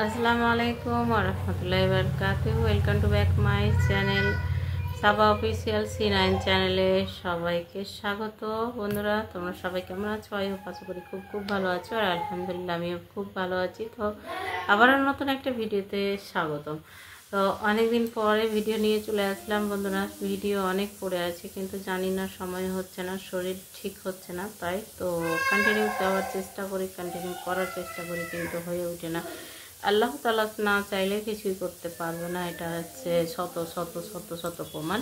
আসসালামু আলাইকুম ওয়া রাহমাতুল্লাহি ওয়া বারাকাতুহু। Welcome to back my channel Saba official C9 চ্যানেলে সবাইকে স্বাগত। বন্ধুরা, তোমরা সবাই কেমন আছো? আশা করি খুব ভালো আছো। আর আলহামদুলিল্লাহ আমিও খুব ভালো আছি। তো আবারও নতুন একটা ভিডিওতে স্বাগতম। তো অনেকদিন পরে ভিডিও নিয়ে চলে আসলাম বন্ধুরা। ভিডিও অনেক পড়ে আছে, কিন্তু জানি না সময় হচ্ছে না, শরীর ঠিক হচ্ছে না, তাই তো কন্টিনিউ করার চেষ্টা করি, কিন্তু হয়ে ওঠে না। আল্লাহ তাআলা না চাইলে কিছুই করতে পারবে না, এটা হচ্ছে শত শত শত শত প্রমাণ।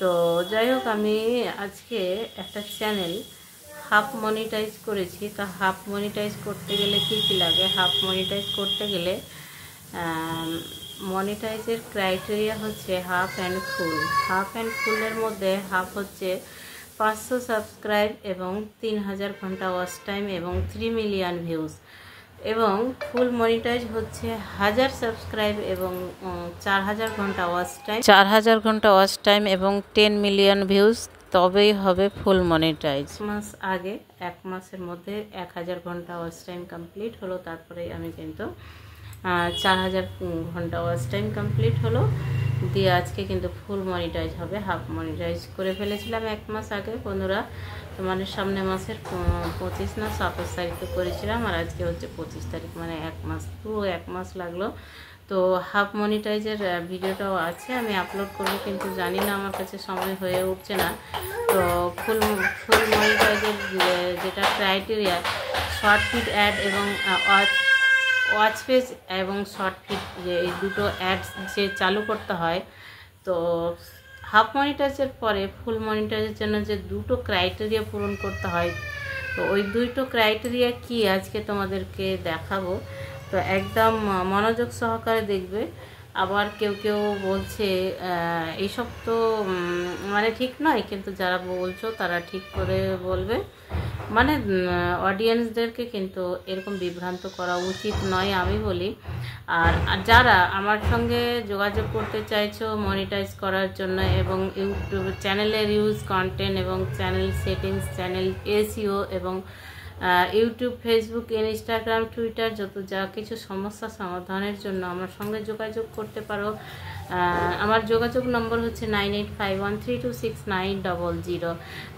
তো যাই হোক, আমি আজকে একটা চ্যানেল হাফ মনিটাইজ করেছি। তো হাফ মনিটাইজ করতে গেলে কি কি লাগে? হাফ মনিটাইজ করতে গেলে মনিটাইজের ক্রাইটেরিয়া হচ্ছে half and full. Half and ফুলের মধ্যে হাফ হচ্ছে 500 সাবস্ক্রাইব এবং 3000 ঘন্টা ওয়াচ টাইম এবং 3 মিলিয়ন ভিউজ, এবং ফুল মনিটাইজ হচ্ছে 1000 সাবস্ক্রাইব এবং 4000 ঘন্টা ওয়াচ টাইম এবং 10 মিলিয়ন ভিউজ, তবেই হবে ফুল মনিটাইজ। এক মাসের মধ্যে 1000 ঘন্টা ওয়াচ টাইম কমপ্লিট হলো, তারপরে আমি কিন্তু 4000 ঘন্টা ওয়াচ টাইম কমপ্লিট হলো দিয়ে আজকে কিন্তু ফুল মনিটাইজ হবে। হাফ মনিটাইজ করে ফেলেছিলাম এক মাস আগে বন্ধুরা, তোমাদের সামনে মাসের 25 না 27 তারিখে করেছিলাম, আর আজকে হচ্ছে 25 তারিখ, মানে পুরো এক মাস লাগলো। তো হাফ মনিটাইজের ভিডিওটাও আছে, আমি আপলোড করবো, কিন্তু জানি না, আমার কাছে সময় হয়ে উঠছে না। তো ফুল মনিটাইজের যেটা ক্রাইটেরিয়া, শর্ট ফিড অ্যাড এবং ওয়াচ পেজ এবং শর্ট ফিড, যে এই দুটো অ্যাডস যে চালু করতে হয়। তো হাফ মনিটাইজের পরে ফুল মনিটাইজের জন্য যে দুটো ক্রাইটেরিয়া পূরণ করতে হয়, তো ওই দুটো ক্রাইটেরিয়া কি আজকে তোমাদেরকে দেখাবো। তো একদম মনোযোগ সহকারে দেখবে। আবার কেউ বলছে এইসব তো মানে ঠিক নয়, কিন্তু যারা বলছো তারা ঠিক করে বলবে, মানে অডিয়েন্সদেরকে কিন্তু এরকম বিভ্রান্ত করা উচিত নয়, আমি বলি। আর যারা আমার সঙ্গে যোগাযোগ করতে চাইছো মনিটাইজ করার জন্য, এবং ইউটিউব চ্যানেলের ইউজ কন্টেন্ট এবং চ্যানেল সেটিংস, চ্যানেল SEO এবং ইউটিউব, ফেসবুক, ইনস্টাগ্রাম, টুইটার, যত যা কিছু সমস্যা সমাধানের জন্য আমার সঙ্গে যোগাযোগ করতে পারো। আমার যোগাযোগ নম্বর হচ্ছে 9851326900।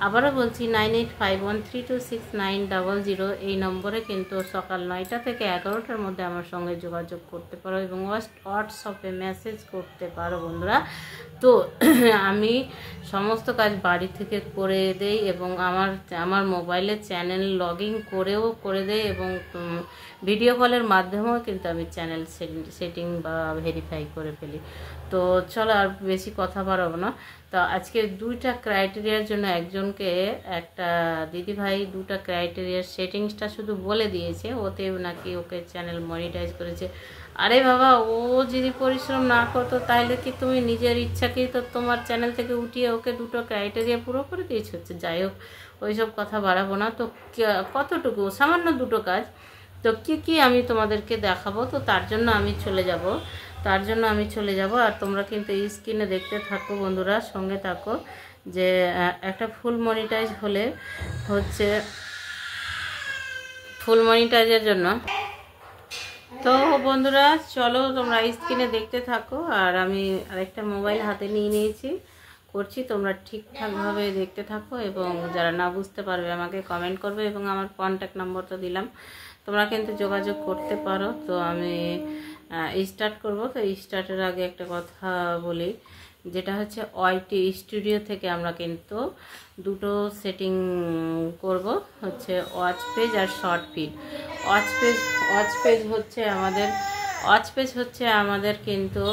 আবারও বলছি 9851326900। এই নম্বরে কিন্তু সকাল 9টা থেকে 11টার মধ্যে আমার সঙ্গে যোগাযোগ করতে পারো এবং হোয়াটসঅ্যাপে মেসেজ করতে পারো বন্ধুরা। তো আমি সমস্ত কাজ বাড়ি থেকে করে দেই এবং আমার মোবাইলে চ্যানেল লগইন করে দেই, এবং ভিডিও কলের মাধ্যমেও কিন্তু আমি চ্যানেল সেটিং বা ভেরিফাই করে ফেলি। তো চলো আর বেশি কথা বাড়াবো না। তো আজকে দুইটা ক্রাইটেরিয়ার জন্য একজনকে একটা দিদিভাই দুটা ক্রাইটেরিয়ার সেটিংসটা শুধু বলে দিয়েছে, ওতে নাকি ওকে চ্যানেল মনিটাইজ করেছে। আরে বাবা, ও যদি পরিশ্রম না করতো তাহলে কি তুমি নিজের ইচ্ছাকেই তো তোমার চ্যানেল থেকে উঠিয়ে ওকে দুটো ক্রাইটেরিয়া পুরো করে দিয়েছ? হচ্ছে যাই হোক, ওইসব কথা বাড়াবো না। তো কতটুকু সামান্য দুটো কাজ, তো কি আমি তোমাদেরকে দেখাবো। তো তার জন্য আমি চলে যাব, আর তোমরা কিন্তু এই স্ক্রিনে দেখতে থাকো বন্ধুরা, সঙ্গে থাকো। যে একটা ফুল মনিটাইজ হলে হচ্ছে ফুল মনিটাইজের জন্য, তো বন্ধুরা চলো তোমরা স্ক্রিনে দেখতে থাকো। আর আমি আরেকটা মোবাইল হাতে নিয়েছি, তোমরা ঠিকঠাকভাবে দেখতে থাকো, এবং যারা না বুঝতে পারবে আমাকে কমেন্ট করবে, এবং আমার কন্ট্যাক্ট নাম্বারটা দিলাম, তোমরা কিন্তু যোগাযোগ করতে পারো। তো আমি স্টার্ট করব। তো স্টার্টের আগে একটা কথা বলি, যেটা হচ্ছে YT স্টুডিও থেকে আমরা কিন্তু দুটো সেটিং করব, হচ্ছে ওয়াচ পেজ আর শর্ট ফিড। ওয়াচ পেজ হচ্ছে আমাদের কিন্তু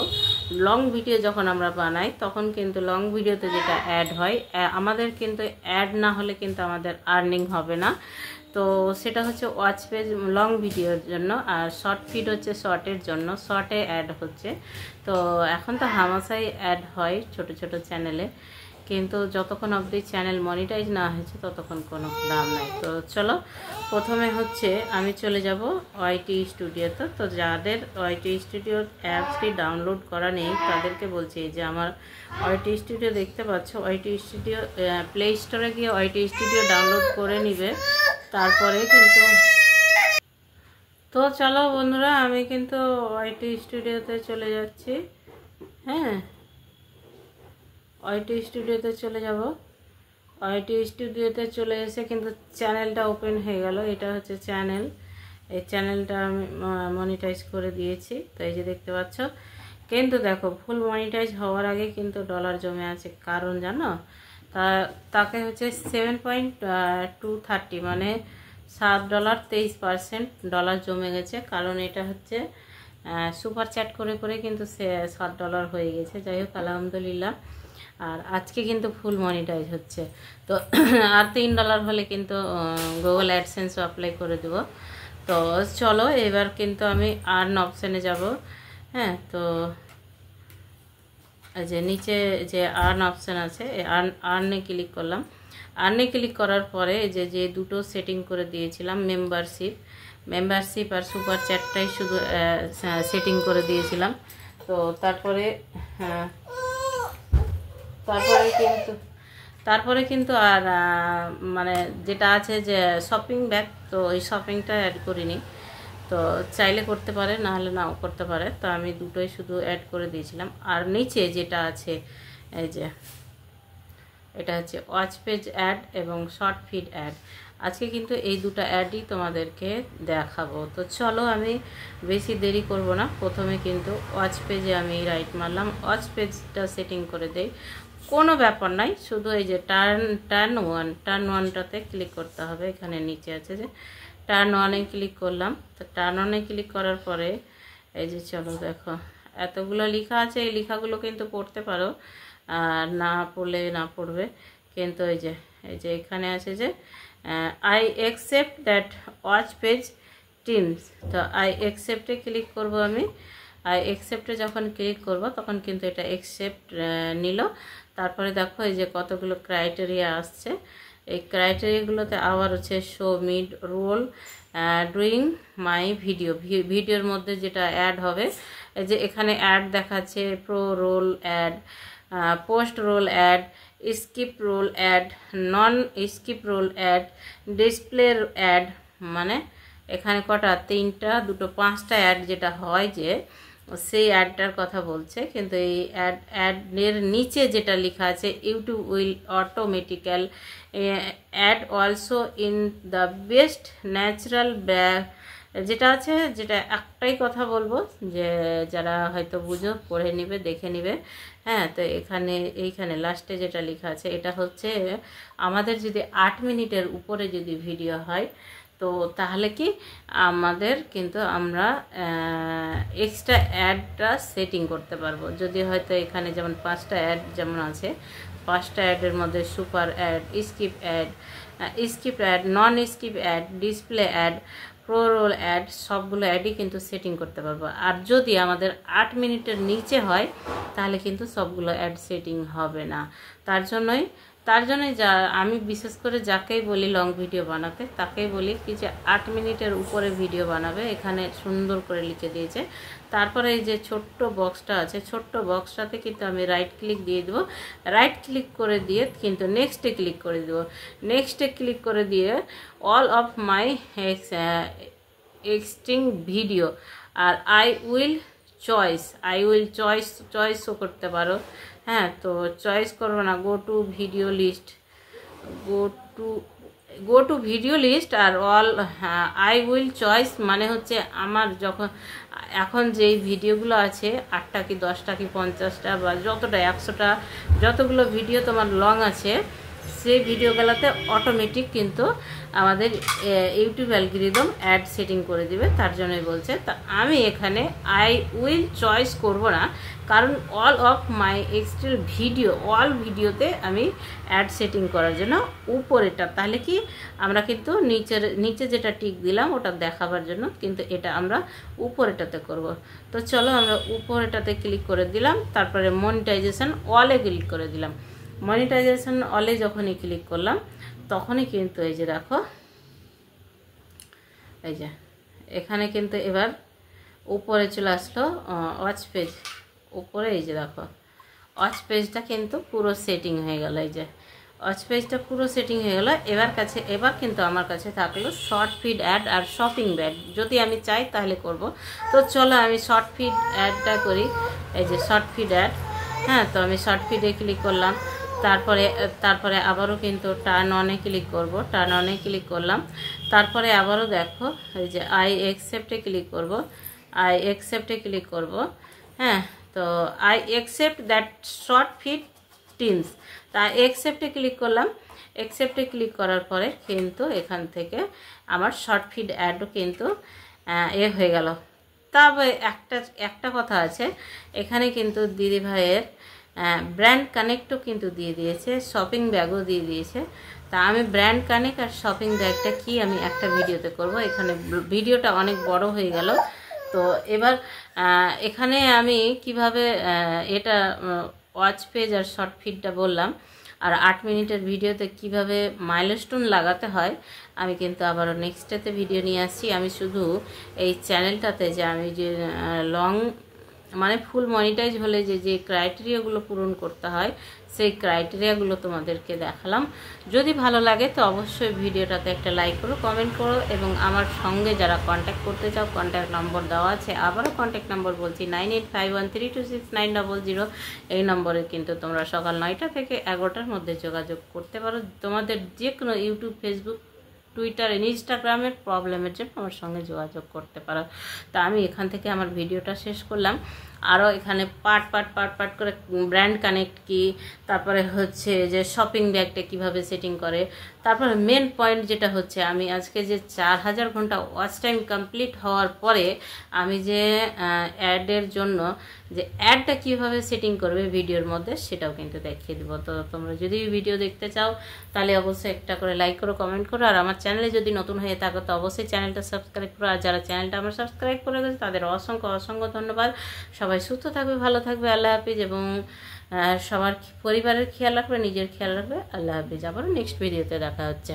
লং ভিডিও যখন আমরা বানাই, তখন কিন্তু লং ভিডিওতে যেটা অ্যাড হয়, আমাদের কিন্তু অ্যাড না হলে কিন্তু আমাদের আর্নিং হবে না। তো সেটা হচ্ছে ওয়াচ পেজ লং ভিডিওর জন্য, আর শর্ট ফিড হচ্ছে শর্টের জন্য, শর্টে অ্যাড হচ্ছে। তো এখন তো হামাশাই অ্যাড হয় ছোট ছোট চ্যানেলে, কিন্তু যতক্ষণ অবধি চ্যানেল মনিটাইজ না হয়েছে ততক্ষণ কোনো দাম নাই। তো চলো, প্রথমে হচ্ছে আমি চলে যাব YT স্টুডিওতে। তো যাদের YT স্টুডিওর অ্যাপসটি ডাউনলোড করা নেই তাদেরকে বলছি যে আমার YT স্টুডিও দেখতে পাচ্ছ, YT স্টুডিও প্লে স্টোরে গিয়ে YT স্টুডিও ডাউনলোড করে নিবে। তারপরে কিন্তু তো চলো বন্ধুরা, আমি কিন্তু ওয়াইটি স্টুডিওতে চলে যাচ্ছি। হ্যাঁ, ওয়াইটি স্টুডিওতে চলে যাব। ওয়াইটি স্টুডিওতে চলে এসে কিন্তু চ্যানেলটা ওপেন হয়ে গেল। এটা হচ্ছে চ্যানেল। এই চ্যানেলটা আমি মনিটাইজ করে দিয়েছি, তো এই যে দেখতে পাচ্ছ। কিন্তু দেখো, ফুল মনিটাইজ হওয়ার আগে কিন্তু ডলার জমে আছে। কারণ জানো, তাকে হচ্ছে 7.230 মানে $7.23 ডলার জমে গেছে। কারণ এটা হচ্ছে সুপার চ্যাট করে করে কিন্তু $7 হয়ে গেছে। যাই হোক, আলহামদুলিল্লাহ। আর আজকে কিন্তু ফুল মনিটাইজ হচ্ছে। তো আর $3 হলে কিন্তু গুগল অ্যাডসেন্সও অ্যাপ্লাই করে দেবো। তো চলো, এবার কিন্তু আমি আর্ন অপশানে যাব। হ্যাঁ, তো যে নিচে যে আর্ন অপশান আছে, এই আর্নে ক্লিক করলাম। আর্নে ক্লিক করার পরে যে দুটো সেটিং করে দিয়েছিলাম, মেম্বারশিপ আর সুপার চ্যাটটাই শুধু সেটিং করে দিয়েছিলাম। তো তারপরে কিন্তু আর মানে যেটা আছে যে শপিং ব্যাগ, তো ওই শপিংটা অ্যাড করিনি। তো চাইলে করতে পারে, না হলে নাও করতে পারে। তো আমি দুটোই শুধু অ্যাড করে দিয়েছিলাম। আর নিচে যেটা আছে, এই যে এটা হচ্ছে ওয়াচ পেজ অ্যাড এবং শর্ট ফিড অ্যাড। আজকে কিন্তু এই দুটো অ্যাডই তোমাদেরকে দেখাবো। তো চলো, আমি বেশি দেরি করব না। প্রথমে কিন্তু ওয়াচ পেজে আমি রাইট মারলাম, ওয়াচ পেজটা সেটিং করে দেই। কোনো ব্যাপার নাই, শুধু এই যে টার্ন ওয়ানটাতে ক্লিক করতে হবে। এখানে নিচে আছে যে টার্ন ওয়ানে ক্লিক করলাম। তো টার্ন ওয়ানে ক্লিক করার পরে এই যে চলো দেখো, এতগুলো লেখা আছে। এই লেখাগুলো কিন্তু পড়তে পারো, আর না পড়লে না পড়বে। কিন্তু এই যে এখানে আছে যে I accept that watch page teams. তো আই অ্যাকসেপ্টে ক্লিক করব আমি। আই অ্যাকসেপ্টে যখন ক্লিক করব তখন কিন্তু এটা অ্যাকসেপ্ট নিল। তারপরে দেখো এই যে কতগুলো ক্রাইটেরিয়া আসছে। এই ক্রাইটেরিয়াগুলোতে আবার হচ্ছে show mid roll doing my ভিডিওর মধ্যে যেটা অ্যাড হবে। এই যে এখানে অ্যাড দেখাচ্ছে, pre roll ad, post roll ad, skip roll ad, non skip roll ad, display ad. মানে এখানে কটা, 3টা 2টো 5টা অ্যাড যেটা হয়, যে সেই অ্যাডটার কথা বলছে। কিন্তু এই অ্যাডের নিচে যেটা লেখা আছে, YouTube will automatically add also in the best natural যেটা আছে, যেটা একটাই কথা বলবো, যে যারা হয়তো বুঝো পড়ে নিবে, দেখে নিবে। হ্যাঁ, তো এইখানে লাস্টে যেটা লেখা আছে, এটা হচ্ছে আমাদের যদি 8 মিনিটের উপরে যদি ভিডিও হয়, তো তাহলে কি আমাদের কিন্তু আমরা এক্সট্রা অ্যাডটা সেটিং করতে পারবো। যদি হয়তো এখানে যেমন 5টা অ্যাড যেমন আছে, 5টা অ্যাডের মধ্যে super ad, skip ad, non skip ad, display ad, pre roll ad, সবগুলো অ্যাডই কিন্তু সেটিং করতে পারবো। আর যদি আমাদের 8 মিনিটের নিচে হয়, তাহলে কিন্তু সবগুলো অ্যাড সেটিং হবে না। তার জন্যই আমি বিশেষ করে যাকেই বলি লং ভিডিও বানাতে, তাকেই বলি কি যে 8 মিনিটের উপরে ভিডিও বানাবে। এখানে সুন্দর করে লিখে দিয়েছে। তারপরে এই যে ছোট্ট বক্সটা আছে, ছোট্ট বক্সটাতে কিন্তু আমি রাইট ক্লিক দিয়ে দেবো। রাইট ক্লিক করে দিয়ে কিন্তু নেক্সটে ক্লিক করে দেবো। নেক্সটে ক্লিক করে দিয়ে all of my existing video, আর আই উইল চয়েসও করতে পারো। হ্যাঁ, তো চয়েস করবো না, গো টু ভিডিও লিস্ট আর অল। আই উইল চয়েস মানে হচ্ছে আমার এখন যেই ভিডিওগুলো আছে, 8টা কি 10টা কি 50টা বা যতটা 100টা যতগুলো ভিডিও তোমার লং আছে, সেই ভিডিওগুলোতে অটোমেটিক কিন্তু আমাদের ইউটিউব অ্যালগরিদম অ্যাড সেটিং করে দিবে। তার জন্যই বলছে। তা আমি এখানে আই উইল চয়েস করব না, কারণ all of my extra all ভিডিওতে আমি অ্যাড সেটিং করার জন্য উপরেটা, তাহলে কি আমরা কিন্তু নিচে যেটা টিক দিলাম ওটা দেখাবার জন্য, কিন্তু এটা আমরা উপরেটাতে করব। তো চলো, আমরা উপরেটাতে ক্লিক করে দিলাম। তারপরে মনিটাইজেশন অলে ক্লিক করে দিলাম। মনিটাইজেশন অলে যখনই ক্লিক করলাম, তখনই কিন্তু এই যে দেখো, এই যে এখানে কিন্তু এবার উপরে চলে আসলো ওয়াচ পেজ। উপরে এই যে দেখো, ওয়াচ পেজটা কিন্তু পুরো সেটিং হয়ে গেল। এই যে ওয়াচ পেজটা পুরো সেটিং হয়ে গেল। এবার কিন্তু আমার কাছে থাকলো শর্ট ফিড অ্যাড আর শপিং ব্যাগ। যদি আমি চাই তাহলে করব। তো চলো আমি শর্ট ফিড অ্যাডটা করি। এই যে শর্ট ফিড অ্যাড, হ্যাঁ, তো আমি শর্ট ফিডে ক্লিক করলাম। তারপরে আবারও কিন্তু টার্ন অনে ক্লিক করব। টার্ন অনে ক্লিক করলাম। তারপরে আবারও দেখো এই যে আই অ্যাকসেপ্টে ক্লিক করব। আই অ্যাকসেপ্টে ক্লিক করব, হ্যাঁ। তো I accept that short feed teams, তা অ্যাকসেপ্টে ক্লিক করলাম। অ্যাকসেপ্টে ক্লিক করার পরে কিন্তু এখান থেকে আমার শর্ট ফিড অ্যাডও কিন্তু হয়ে গেল। তবে একটা কথা আছে, এখানে কিন্তু দিদিভাইয়ের ব্র্যান্ড কানেক্টও কিন্তু দিয়ে দিয়েছে, শপিং ব্যাগও দিয়ে দিয়েছে। তা আমি ব্র্যান্ড কানেক্ট আর শপিং ব্যাগটা কি আমি একটা ভিডিওতে করব। এখানে ভিডিওটা অনেক বড় হয়ে গেল। তো এবার এখানে আমি কিভাবে এটা ওয়াচ পেজ আর শর্ট ফিডটা বললাম, আর 8 মিনিটের ভিডিওতে কিভাবে মাইলস্টোন লাগাতে হয় আমি কিন্তু আবারও নেক্সটটাতে ভিডিও নিয়ে আসছি। আমি শুধু এই চ্যানেলটাতে যে আমি যে লং মানে ফুল মনিটাইজ হলে যে ক্রাইটেরিয়াগুলো পূরণ করতে হয় সেই ক্রাইটেরিয়াগুলো তোমাদেরকে দেখালাম। যদি ভালো লাগে তো অবশ্যই ভিডিওটাতে একটা লাইক করো, কমেন্ট করো, এবং আমার সঙ্গে যারা কন্ট্যাক্ট করতে চাও কন্ট্যাক্ট নম্বর দেওয়া আছে। আবারও কন্ট্যাক্ট নম্বর বলছি 9851326900। এই নম্বরে কিন্তু তোমরা সকাল 9টা থেকে 11টার মধ্যে যোগাযোগ করতে পারো। তোমাদের যে কোনো ইউটিউব, ফেসবুক, টুইটার, ইনস্টাগ্রামের প্রবলেমের জন্য আমার সঙ্গে যোগাযোগ করতে পারো। তা আমি এখান থেকে আমার ভিডিওটা শেষ করলাম। আরও এখানে পার্ট করে ব্র্যান্ড কানেক্ট কি, তারপরে হচ্ছে যে শপিং ব্যাগটা কিভাবে সেটিং করে, তারপরে মেন পয়েন্ট যেটা হচ্ছে আমি আজকে যে 4000 ঘন্টা ওয়াচ টাইম কমপ্লিট হওয়ার পরে আমি যে অ্যাডের জন্য যে অ্যাডটা কীভাবে সেটিং করবে ভিডিওর মধ্যে সেটাও কিন্তু দেখিয়ে দেবো। তো তোমরা যদি ভিডিও দেখতে চাও তাহলে অবশ্যই একটা করে লাইক করো, কমেন্ট করো, আর আমার চ্যানেলে যদি নতুন হয়ে থাকো তো অবশ্যই চ্যানেলটা সাবস্ক্রাইব করো। আর যারা চ্যানেলটা আমার সাবস্ক্রাইব করে গেছে তাদের অসংখ্য ধন্যবাদ। সবাই সুস্থ থাকবে, ভালো থাকবে, আল্লাহ হাফিজ, এবং সবার পরিবারের খেয়াল রাখবে, নিজের খেয়াল রাখবে। আল্লাহ হাফিজ। আবারও নেক্সট ভিডিওতে দেখা হচ্ছে।